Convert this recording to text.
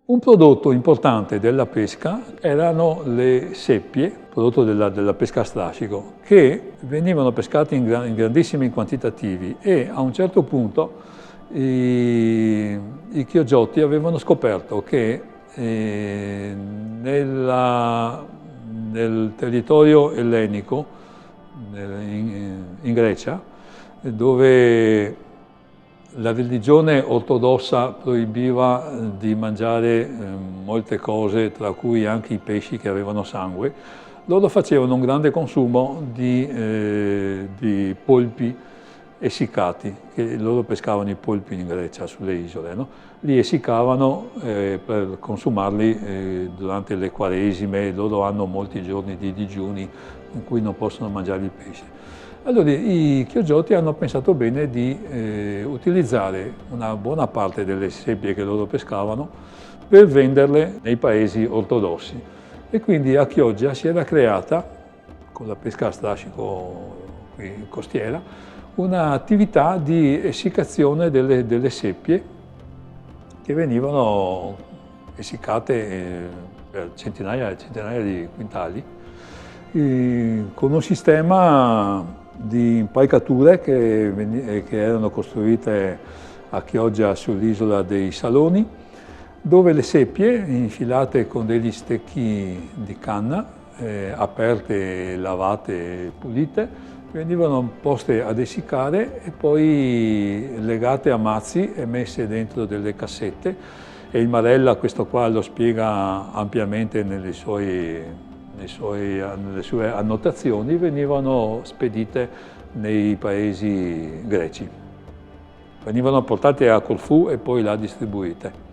Un prodotto importante della pesca erano le seppie, prodotto della pesca a strascico, che venivano pescate in grandissimi quantitativi e a un certo punto i Chiogiotti avevano scoperto che nel territorio ellenico, in Grecia, dove la religione ortodossa proibiva di mangiare molte cose, tra cui anche i pesci che avevano sangue, loro facevano un grande consumo di polpi essiccati, che loro pescavano i polpi in Grecia, sulle isole, no? Li essiccavano per consumarli durante le quaresime, loro hanno molti giorni di digiuni in cui non possono mangiare il pesce. Allora i Chiogiotti hanno pensato bene di utilizzare una buona parte delle seppie che loro pescavano per venderle nei paesi ortodossi. E quindi a Chioggia si era creata, con la pesca a strascico costiera, un'attività di essiccazione delle seppie che venivano essiccate per centinaia e centinaia di quintali, con un sistema di impalcature che erano costruite a Chioggia sull'isola dei Saloni, dove le seppie, infilate con degli stecchi di canna, aperte, lavate, pulite, venivano poste ad essiccare e poi legate a mazzi e messe dentro delle cassette. E il Marella questo qua lo spiega ampiamente nelle sue annotazioni, venivano spedite nei paesi greci. Venivano portate a Corfù e poi là distribuite.